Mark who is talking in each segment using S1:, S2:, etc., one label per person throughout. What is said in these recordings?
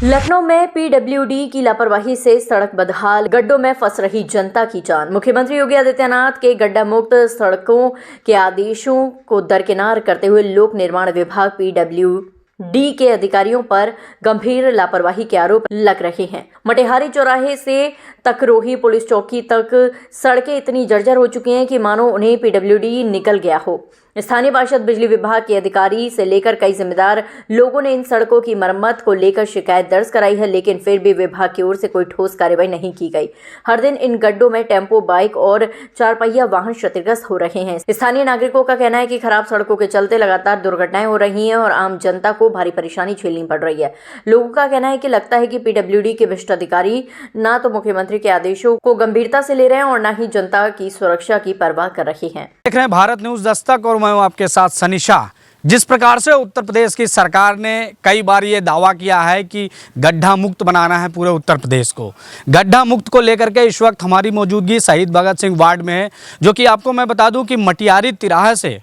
S1: लखनऊ में पीडब्ल्यूडी की लापरवाही से सड़क बदहाल, गड्ढों में फंस रही जनता की जान। मुख्यमंत्री योगी आदित्यनाथ के गड्ढा मुक्त सड़कों के आदेशों को दरकिनार करते हुए लोक निर्माण विभाग पीडब्ल्यूडी के अधिकारियों पर गंभीर लापरवाही के आरोप लग रहे हैं। मटेहारी चौराहे से तकरोही पुलिस चौकी तक सड़कें इतनी जर्जर हो चुकी हैं कि मानो उन्हें पीडब्ल्यूडी निकल गया हो। स्थानीय पार्षद, बिजली विभाग के अधिकारी से लेकर कई जिम्मेदार लोगों ने इन सड़कों की मरम्मत को लेकर शिकायत दर्ज कराई है, लेकिन फिर भी विभाग की ओर से कोई ठोस कार्रवाई नहीं की गई। हर दिन इन गड्ढों में टेम्पो, बाइक और 4 पहिया वाहन क्षतिग्रस्त हो रहे हैं। स्थानीय नागरिकों का कहना है कि खराब सड़कों के चलते लगातार दुर्घटनाएं हो रही हैं और आम जनता को भारी परेशानी झेलनी पड़ रही है। लोगों का कहना है कि लगता है कि पीडब्ल्यूडी के भ्रष्ट अधिकारी ना तो मुख्यमंत्री के आदेशों को गंभीरता से ले रहे हैं और न ही जनता की सुरक्षा की परवाह कर रहे हैं।
S2: देख रहे हैं भारत न्यूज दस्तक और मैं हूं आपके साथ सनी शाह। जिस प्रकार से उत्तर प्रदेश की सरकार ने कई बार ये दावा किया है कि गड्ढा मुक्त बनाना है पूरे उत्तर प्रदेश को, गड्ढा मुक्त को लेकर के इस वक्त हमारी मौजूदगी शहीद भगत सिंह वार्ड में है, जो कि आपको मैं बता दूं कि मटियारी तिराहे से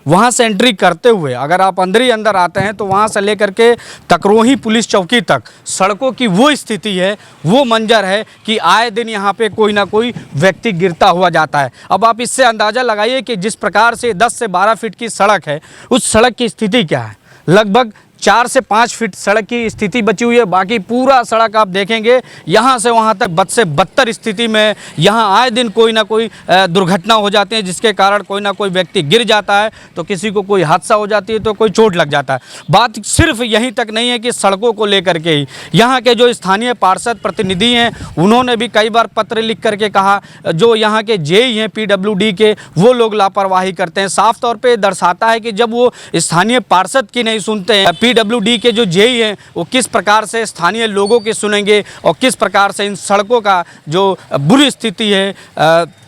S2: वहाँ से एंट्री करते हुए अगर आप अंदर ही अंदर आते हैं तो वहाँ से लेकर के तकरोही पुलिस चौकी तक सड़कों की वो स्थिति है, वो मंजर है कि आए दिन यहाँ पे कोई ना कोई व्यक्ति गिरता हुआ जाता है। अब आप इससे अंदाज़ा लगाइए कि जिस प्रकार से 10 से 12 फीट की सड़क है, उस सड़क की स्थिति क्या है। लगभग 4 से 5 फीट सड़क की स्थिति बची हुई है, बाकी पूरा सड़क आप देखेंगे यहाँ से वहाँ तक बद से बदतर स्थिति में। यहाँ आए दिन कोई ना कोई दुर्घटना हो जाती है, जिसके कारण कोई ना कोई व्यक्ति गिर जाता है, तो किसी को कोई हादसा हो जाती है, तो कोई चोट लग जाता है। बात सिर्फ यहीं तक नहीं है कि सड़कों को लेकर के ही यहाँ के जो स्थानीय पार्षद प्रतिनिधि हैं, उन्होंने भी कई बार पत्र लिख करके कहा, जो यहाँ के जेई हैं पीडब्ल्यूडी के, वो लोग लापरवाही करते हैं। साफ तौर पर दर्शाता है कि जब वो स्थानीय पार्षद की नहीं सुनते हैं, पीडब्ल्यूडी के जो जेई हैं, वो किस प्रकार से स्थानीय लोगों की सुनेंगे और किस प्रकार से इन सड़कों का जो बुरी स्थिति है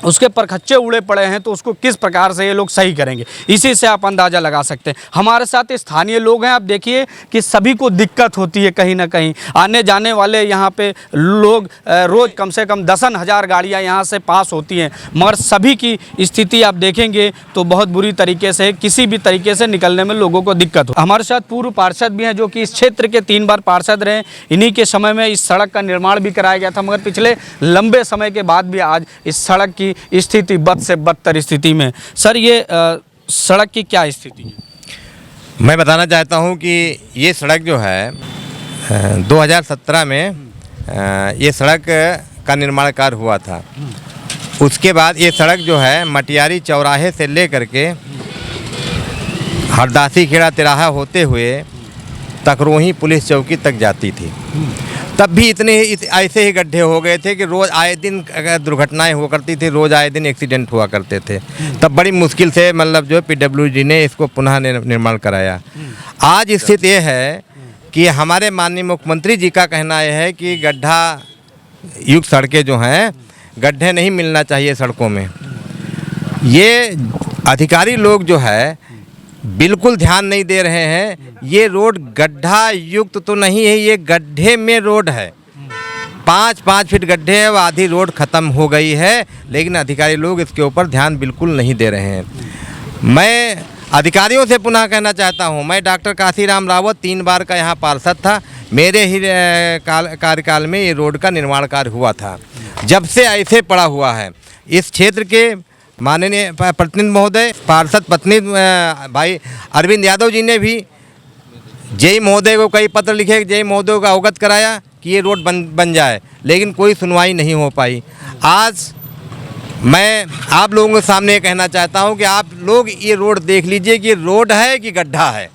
S2: उसके पर खच्चे उड़े पड़े हैं, तो उसको किस प्रकार से ये लोग सही करेंगे, इसी से आप अंदाज़ा लगा सकते हैं। हमारे साथ स्थानीय लोग हैं, आप देखिए कि सभी को दिक्कत होती है कहीं ना कहीं। आने जाने वाले यहाँ पे लोग रोज़ कम से कम 10,000 गाड़ियाँ यहाँ से पास होती हैं, मगर सभी की स्थिति आप देखेंगे तो बहुत बुरी तरीके से, किसी भी तरीके से निकलने में लोगों को दिक्कत हो। हमारे साथ पूर्व पार्षद भी हैं, जो कि इस क्षेत्र के 3 बार पार्षद रहे। इन्हीं के समय में इस सड़क का निर्माण भी कराया गया था, मगर पिछले लंबे समय के बाद भी आज इस सड़क की स्थिति बद से बदतर स्थिति में। सर, ये सड़क की क्या स्थिति है?
S3: मैं बताना चाहता हूं कि ये सड़क जो है 2017 में ये सड़क का निर्माण कार्य हुआ था। उसके बाद ये सड़क जो है मटियारी चौराहे से ले करके हरदासी खेड़ा तिराहा होते हुए तकरोही पुलिस चौकी तक जाती थी। तब भी ऐसे ही गड्ढे हो गए थे कि रोज़ आए दिन दुर्घटनाएं हुआ करती थी, रोज़ आए दिन एक्सीडेंट हुआ करते थे। तब बड़ी मुश्किल से मतलब जो पीडब्ल्यूडी ने इसको पुनः निर्माण कराया। आज स्थिति ये है कि हमारे माननीय मुख्यमंत्री जी का कहना यह है कि गड्ढा युक्त सड़कें जो हैं, गड्ढे नहीं मिलना चाहिए सड़कों में। ये अधिकारी लोग जो है बिल्कुल ध्यान नहीं दे रहे हैं। ये रोड गड्ढा युक्त तो नहीं है, ये गड्ढे में रोड है। 5-5 फीट गड्ढे है, वो आधी रोड ख़त्म हो गई है, लेकिन अधिकारी लोग इसके ऊपर ध्यान बिल्कुल नहीं दे रहे हैं। मैं अधिकारियों से पुनः कहना चाहता हूं, मैं डॉक्टर काशीराम रावत 3 बार का यहाँ पार्षद था। मेरे ही कार्यकाल में ये रोड का निर्माण कार्य हुआ था। जब से ऐसे पड़ा हुआ है, इस क्षेत्र के माननीय प्रतिनिधि महोदय, पार्षद प्रतिनिधि भाई अरविंद यादव जी ने भी जेई महोदय को कई पत्र लिखे, जेई महोदय को अवगत कराया कि ये रोड बन जाए, लेकिन कोई सुनवाई नहीं हो पाई। आज मैं आप लोगों के सामने कहना चाहता हूं कि आप लोग ये रोड देख लीजिए कि रोड है कि गड्ढा है।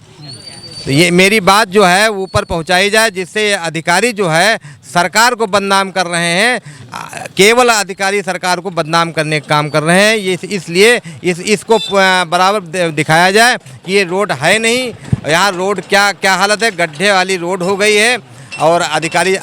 S3: तो ये मेरी बात जो है ऊपर पहुंचाई जाए, जिससे अधिकारी जो है सरकार को बदनाम कर रहे हैं, केवल अधिकारी सरकार को बदनाम करने का काम कर रहे हैं। ये इसलिए इसको बराबर दिखाया जाए कि ये रोड है नहीं, यहाँ रोड क्या हालत है, गड्ढे वाली रोड हो गई है। और अधिकारी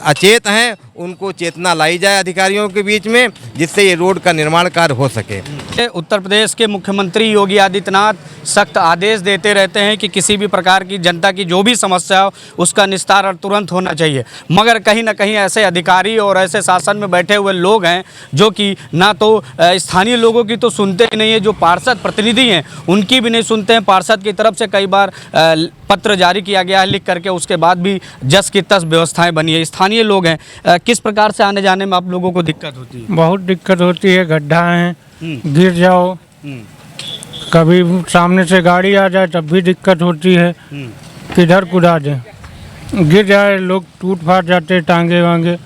S3: अचेत हैं उनको चेतना लाई जाए अधिकारियों के बीच में, जिससे ये रोड का निर्माण कार्य हो सके।
S2: उत्तर प्रदेश के मुख्यमंत्री योगी आदित्यनाथ सख्त आदेश देते रहते हैं कि किसी भी प्रकार की जनता की जो भी समस्या हो उसका निस्तारण तुरंत होना चाहिए, मगर कहीं ना कहीं ऐसे अधिकारी और ऐसे शासन में बैठे हुए लोग हैं जो कि ना तो स्थानीय लोगों की तो सुनते ही नहीं है, जो पार्षद प्रतिनिधि हैं उनकी भी नहीं सुनते हैं। पार्षद की तरफ से कई बार पत्र जारी किया गया है लिख करके, उसके बाद भी जस की तस व्यवस्थाएं बनी है। स्थानीय लोग हैं, किस प्रकार से आने जाने में आप लोगों को दिक्कत होती है?
S4: बहुत दिक्कत होती है, गड्ढा है, गिर जाओ, कभी सामने से गाड़ी आ जाए तब भी दिक्कत होती है, किधर कुदा दे, गिर जाए लोग टूट फाट जाते, टांगे वांगे,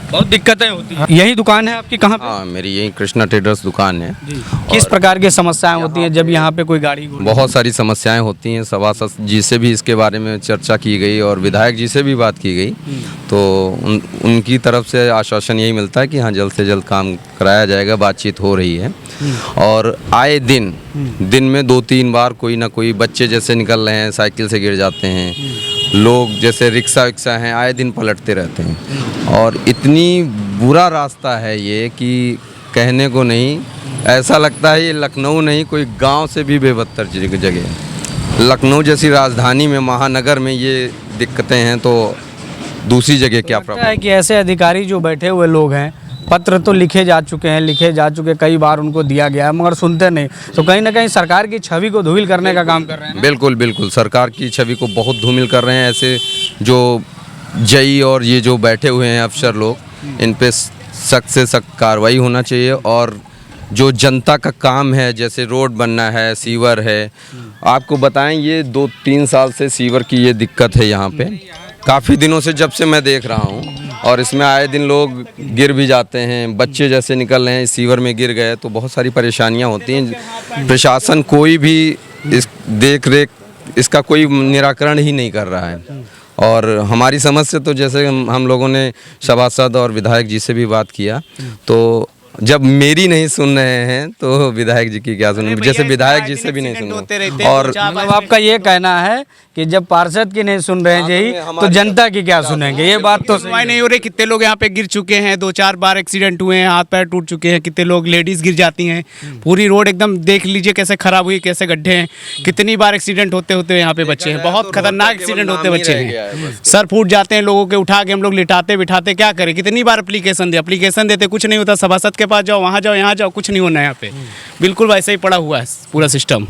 S2: बहुत दिक्कतें होती हैं। यही दुकान है आपकी कहाँ पे?
S5: हाँ, मेरी यही कृष्णा ट्रेडर्स दुकान है।
S2: किस प्रकार की समस्याएं होती हैं जब यहाँ पे कोई गाड़ी घोड़ा?
S5: बहुत सारी समस्याएं होती हैं। सभासद जी से भी इसके बारे में चर्चा की गई और विधायक जी से भी बात की गई, तो उनकी तरफ से आश्वासन यही मिलता है कि हाँ जल्द से जल्द काम कराया जाएगा, बातचीत हो रही है। और आए दिन में 2-3 बार कोई ना कोई बच्चे जैसे निकल रहे हैं, साइकिल से गिर जाते हैं, लोग जैसे रिक्शा विक्शा हैं आए दिन पलटते रहते हैं, और इतनी बुरा रास्ता है ये कि कहने को नहीं, ऐसा लगता है ये लखनऊ नहीं कोई गांव से भी बेबदतर जगह है। लखनऊ जैसी राजधानी में, महानगर में ये दिक्कतें हैं तो दूसरी जगह क्या प्रॉब्लम
S2: है कि ऐसे अधिकारी जो बैठे हुए लोग हैं, पत्र तो लिखे जा चुके कई बार उनको दिया गया है, मगर सुनते नहीं, तो कहीं ना कहीं सरकार की छवि को धूमिल करने का काम कर रहे हैं।
S5: बिल्कुल बिल्कुल, सरकार की छवि को बहुत धूमिल कर रहे हैं ऐसे जो जई और ये जो बैठे हुए हैं अफसर लोग, इन पे सख्त से सख्त कार्रवाई होना चाहिए। और जो जनता का काम है, जैसे रोड बनना है, सीवर है, आपको बताएं ये 2-3 साल से सीवर की ये दिक्कत है यहाँ पे, काफ़ी दिनों से जब से मैं देख रहा हूँ, और इसमें आए दिन लोग गिर भी जाते हैं, बच्चे जैसे निकल रहे हैं सीवर में गिर गए, तो बहुत सारी परेशानियाँ होती हैं। प्रशासन कोई भी इस देख रेख इसका कोई निराकरण ही नहीं कर रहा है। और हमारी समझ से तो जैसे हम लोगों ने सभासद और विधायक जी से भी बात किया, तो जब मेरी नहीं सुन रहे हैं तो विधायक जी की क्या सुन, जैसे विधायक जी से भी नहीं सुन। और
S2: मतलब आपका ये कहना है कि जब पार्षद की नहीं सुन रहे हैं यही, तो जनता की क्या सुनेंगे? ये बात तो
S6: सुनवाई नहीं हो रही। कितने लोग यहाँ पे गिर चुके हैं, 2-4 बार एक्सीडेंट हुए हैं, हाथ पैर टूट चुके हैं, कितने लोग लेडीज गिर जाती हैं, पूरी रोड एकदम देख लीजिए कैसे खराब हुई, कैसे गड्ढे हैं, कितनी बार एक्सीडेंट होते होते यहाँ पे बच्चे हैं, बहुत खतरनाक एक्सीडेंट होते बच्चे हैं, सर फूट जाते हैं लोगों के, उठा के हम लोग लिटाते बिठाते क्या करें, कितनी बार एप्लीकेशन देते, कुछ नहीं होता। सभासद के पास जाओ, वहाँ जाओ, यहाँ जाओ, कुछ नहीं होना है यहाँ पे, बिल्कुल वैसे ही पड़ा हुआ है पूरा सिस्टम।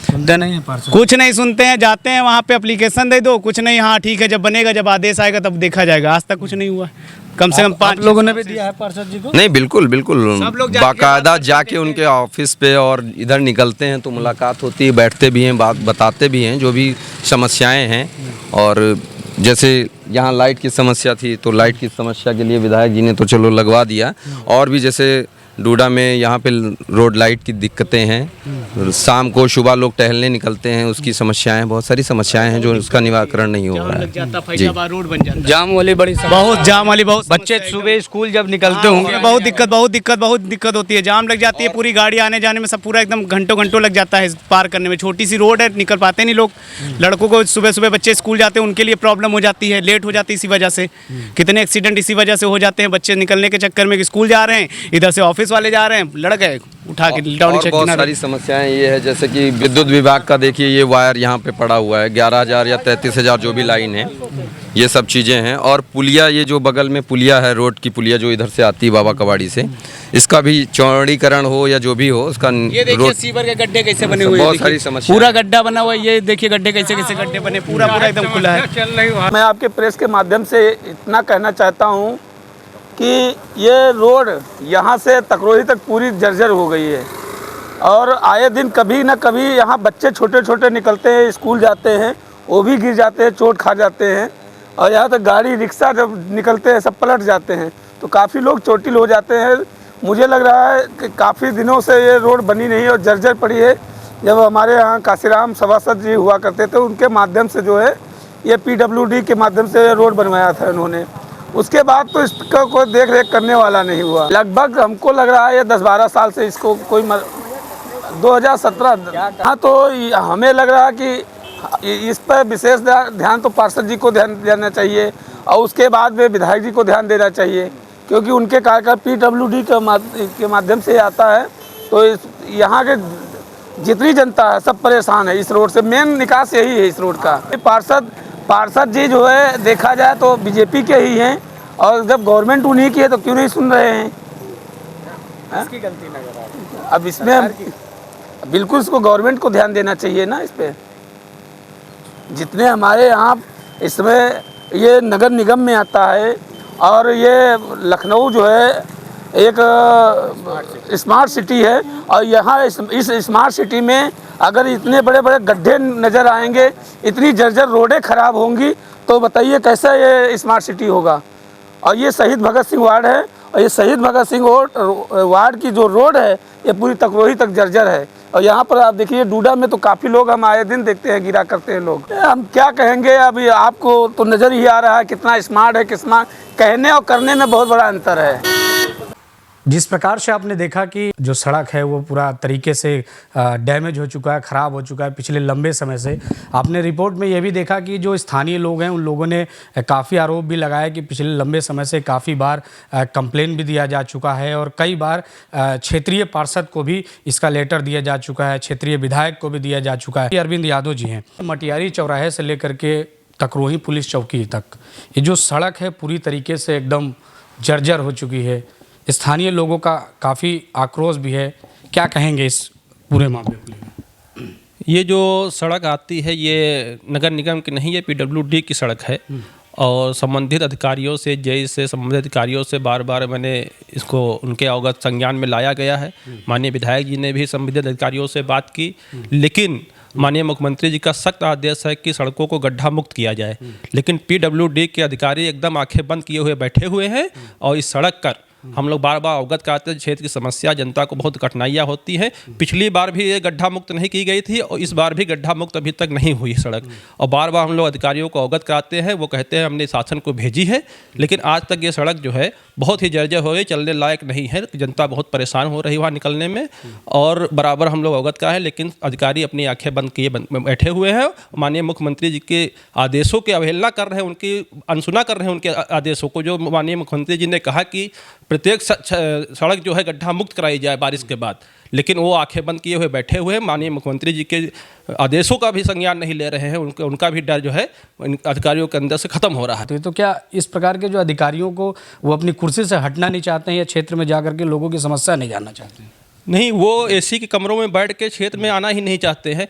S2: सुनते नहीं है पार्षद,
S6: कुछ नहीं सुनते हैं, जाते हैं वहाँ पे एप्लीकेशन दे दो, कुछ नहीं, हाँ ठीक है जब बनेगा, जब आदेश आएगा तब देखा जाएगा, आज तक कुछ नहीं हुआ। कम से कम 5
S2: लोगों ने भी दिया है पार्षद जी को?
S5: नहीं, बिल्कुल बिल्कुल,
S6: सब लोग
S5: बाकायदा जाके उनके ऑफिस पे और इधर निकलते हैं तो मुलाकात होती है, बैठते भी हैं, बात बताते भी हैं जो भी समस्याएं हैं। और जैसे यहाँ लाइट की समस्या थी तो लाइट की समस्या के लिए विधायक जी ने तो चलो लगवा दिया, और भी जैसे डूडा में यहाँ पे रोड लाइट की दिक्कतें हैं, शाम को सुबह लोग टहलने निकलते हैं, उसकी समस्याएं, बहुत सारी समस्याएं हैं जो उसका निराकरण नहीं हो रहा है। जी,
S6: रोड बन जाता है,
S2: जाम वाली बड़ी
S6: बहुत जाम वाली, बहुत
S2: बच्चे सुबह स्कूल जब निकलते होंगे,
S6: बहुत दिक्कत होती है, जाम लग जाती है, पूरी गाड़ी आने जाने में सब पूरा एकदम घंटों लग जाता है पार करने में। छोटी सी रोड है, निकल पाते नहीं लोग, लड़कों को सुबह बच्चे स्कूल जाते हैं, उनके लिए प्रॉब्लम हो जाती है, लेट हो जाती है इसी वजह से, कितने एक्सीडेंट इसी वजह से हो जाते हैं, बच्चे निकलने के चक्कर में स्कूल जा रहे हैं, इधर से ऑफिस वाले जा रहे हैं, लड़ गए उठा के लिटावनी चक्की।
S5: बहुत सारी समस्याएं ये है, जैसे कि विद्युत विभाग का देखिए ये वायर यहाँ पे पड़ा हुआ है, 11,000 या 33,000 जो भी लाइन है, ये सब चीज़ें हैं। और पुलिया, ये जो बगल में पुलिया है, रोड की पुलिया जो इधर से आती है बाबा कबाड़ी से, इसका भी चौड़ीकरण हो या जो भी हो, उसका
S6: ये देखिए सीवर के गड्ढे कैसे बने हुए हैं,
S5: बहुत सारी समस्या,
S6: पूरा गड्ढा बना हुआ है, ये देखिए गड्ढे कैसे गड्ढे बने, पूरा एकदम खुला है।
S7: मैं आपके प्रेस के माध्यम से इतना कहना चाहता हूँ कि ये रोड यहाँ से तकरोही तक पूरी जर्जर हो गई है, और आए दिन कभी ना कभी यहाँ बच्चे छोटे निकलते हैं, स्कूल जाते हैं, वो भी गिर जाते हैं, चोट खा जाते हैं, और यहाँ तक गाड़ी रिक्शा जब निकलते हैं सब पलट जाते हैं, तो काफ़ी लोग चोटिल हो जाते हैं। मुझे लग रहा है कि काफ़ी दिनों से ये रोड बनी नहीं और जर्जर पड़ी है। जब हमारे यहाँ काशीराम सभासद जी हुआ करते थे, उनके माध्यम से जो है ये PWD के माध्यम से रोड बनवाया था उन्होंने, उसके बाद तो इसका कोई देख रेख करने वाला नहीं हुआ। लगभग हमको लग रहा है ये 10-12 साल से इसको कोई 2017, हाँ, तो हमें लग रहा है कि इस पर विशेष ध्यान तो पार्षद जी को ध्यान देना चाहिए और उसके बाद में विधायक जी को ध्यान देना चाहिए, क्योंकि उनके कार्यकाल PWD के माध्यम से आता है। तो यहाँ के जितनी जनता है सब परेशान है इस रोड से। मेन निकास यही है इस रोड का। पार्षद जी जो है देखा जाए तो बीजेपी के ही हैं, और जब गवर्नमेंट उन्हीं की है तो क्यों नहीं सुन रहे हैं?
S2: इसकी गलती नजर आ रही है।
S7: अब इसमें बिल्कुल इसको गवर्नमेंट को ध्यान देना चाहिए ना इस पे। जितने हमारे यहाँ इसमें ये नगर निगम में आता है, और ये लखनऊ जो है एक स्मार्ट सिटी है, और यहाँ इस स्मार्ट सिटी में अगर इतने बड़े बड़े गड्ढे नज़र आएंगे, इतनी जर्जर रोडें ख़राब होंगी, तो बताइए कैसा ये स्मार्ट सिटी होगा। और ये शहीद भगत सिंह वार्ड है, और ये शहीद भगत सिंह वार्ड की जो रोड है ये पूरी तकरोही तक जर्जर है। और यहाँ पर आप देखिए डूडा में तो काफ़ी लोग हम आए दिन देखते हैं गिरा करते हैं लोग। हम क्या कहेंगे, अभी आपको तो नज़र ही आ रहा है कितना स्मार्ट है, कितना कहने और करने में बहुत बड़ा अंतर है।
S2: जिस प्रकार से आपने देखा कि जो सड़क है वो पूरा तरीके से डैमेज हो चुका है, ख़राब हो चुका है पिछले लंबे समय से। आपने रिपोर्ट में ये भी देखा कि जो स्थानीय लोग हैं उन लोगों ने काफ़ी आरोप भी लगाया कि पिछले लंबे समय से काफ़ी बार कंप्लेन भी दिया जा चुका है, और कई बार क्षेत्रीय पार्षद को भी इसका लेटर दिया जा चुका है, क्षेत्रीय विधायक को भी दिया जा चुका है। अरविंद यादव जी हैं। मटियारी चौराहे से लेकर के तकरोही पुलिस चौकी तक ये जो सड़क है पूरी तरीके से एकदम जर्जर हो चुकी है। स्थानीय लोगों का काफ़ी आक्रोश भी है। क्या कहेंगे इस पूरे मामले में?
S8: ये जो सड़क आती है ये नगर निगम की नहीं, ये PWD की सड़क है, और संबंधित अधिकारियों से, जेई से संबंधित अधिकारियों से बार बार मैंने इसको उनके अवगत संज्ञान में लाया गया है। माननीय विधायक जी ने भी संबंधित अधिकारियों से बात की, लेकिन माननीय मुख्यमंत्री जी का सख्त आदेश है कि सड़कों को गड्ढा मुक्त किया जाए, लेकिन PWD के अधिकारी एकदम आंखें बंद किए हुए बैठे हुए हैं। और इस सड़क पर हम लोग बार बार अवगत कराते हैं, क्षेत्र की समस्या, जनता को बहुत कठिनाइयाँ होती हैं। पिछली बार भी ये गड्ढा मुक्त नहीं की गई थी, और इस बार भी गड्ढा मुक्त अभी तक नहीं हुई सड़क। और बार बार हम लोग अधिकारियों को अवगत कराते हैं, वो कहते हैं हमने शासन को भेजी है, लेकिन आज तक ये सड़क जो है बहुत ही जर्जर हो गई, चलने लायक नहीं है। जनता बहुत परेशान हो रही वहाँ निकलने में, और बराबर हम लोग अवगत कराए, लेकिन अधिकारी अपनी आंखें बंद किए बैठे हुए हैं। माननीय मुख्यमंत्री जी के आदेशों की अवहेलना कर रहे हैं, उनकी अनसुना कर रहे हैं उनके आदेशों को। जो माननीय मुख्यमंत्री जी ने कहा कि प्रत्येक सड़क जो है गड्ढा मुक्त कराई जाए बारिश के बाद, लेकिन वो आंखें बंद किए हुए बैठे हुए हैं। माननीय मुख्यमंत्री जी के आदेशों का भी संज्ञान नहीं ले रहे हैं। उनका भी डर जो है अधिकारियों के अंदर से खत्म हो रहा है।
S2: तो क्या इस प्रकार के जो अधिकारियों को वो अपनी कुर्सी से हटना नहीं चाहते हैं, या क्षेत्र में जाकर के लोगों की समस्या नहीं जानना चाहते हैं?
S8: नहीं, वो एसी के कमरों में बैठ के क्षेत्र में आना ही नहीं चाहते हैं।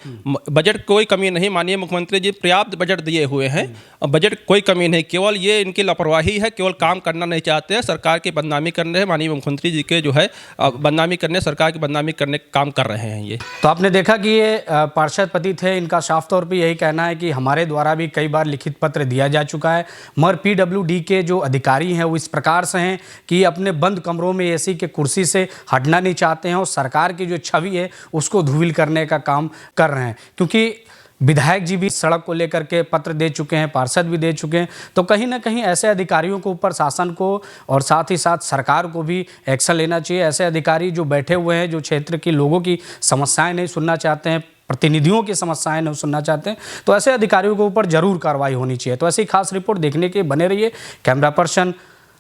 S8: बजट कोई कमी नहीं, माननीय मुख्यमंत्री जी पर्याप्त बजट दिए हुए हैं, और बजट कोई कमी नहीं, केवल ये इनकी लापरवाही है, केवल काम करना नहीं चाहते हैं, सरकार की बदनामी कर रहे हैं। माननीय मुख्यमंत्री जी के जो है बदनामी करने, सरकार की बदनामी करने का काम कर रहे हैं ये।
S2: तो आपने देखा कि ये पार्षद पति थे, इनका साफ तौर पर यही कहना है कि हमारे द्वारा भी कई बार लिखित पत्र दिया जा चुका है, मगर PWD के जो अधिकारी हैं वो इस प्रकार से हैं कि अपने बंद कमरों में एसी के कुर्सी से हटना नहीं चाहते हैं, और सरकार की जो छवि है उसको धूमिल करने का काम कर रहे हैं। क्योंकि विधायक जी भी सड़क को लेकर के पत्र दे चुके हैं, पार्षद भी दे चुके हैं, तो कहीं ना कहीं ऐसे अधिकारियों को ऊपर शासन को और साथ ही साथ सरकार को भी एक्शन लेना चाहिए। ऐसे अधिकारी जो बैठे हुए हैं, जो क्षेत्र के लोगों की समस्याएं नहीं सुनना चाहते हैं, प्रतिनिधियों की समस्याएं नहीं सुनना चाहते हैं, तो ऐसे अधिकारियों के ऊपर जरूर कार्रवाई होनी चाहिए। तो ऐसी खास रिपोर्ट देखने के बने रहिए। कैमरा पर्सन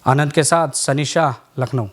S2: आनंद के साथ सनी शाह, लखनऊ।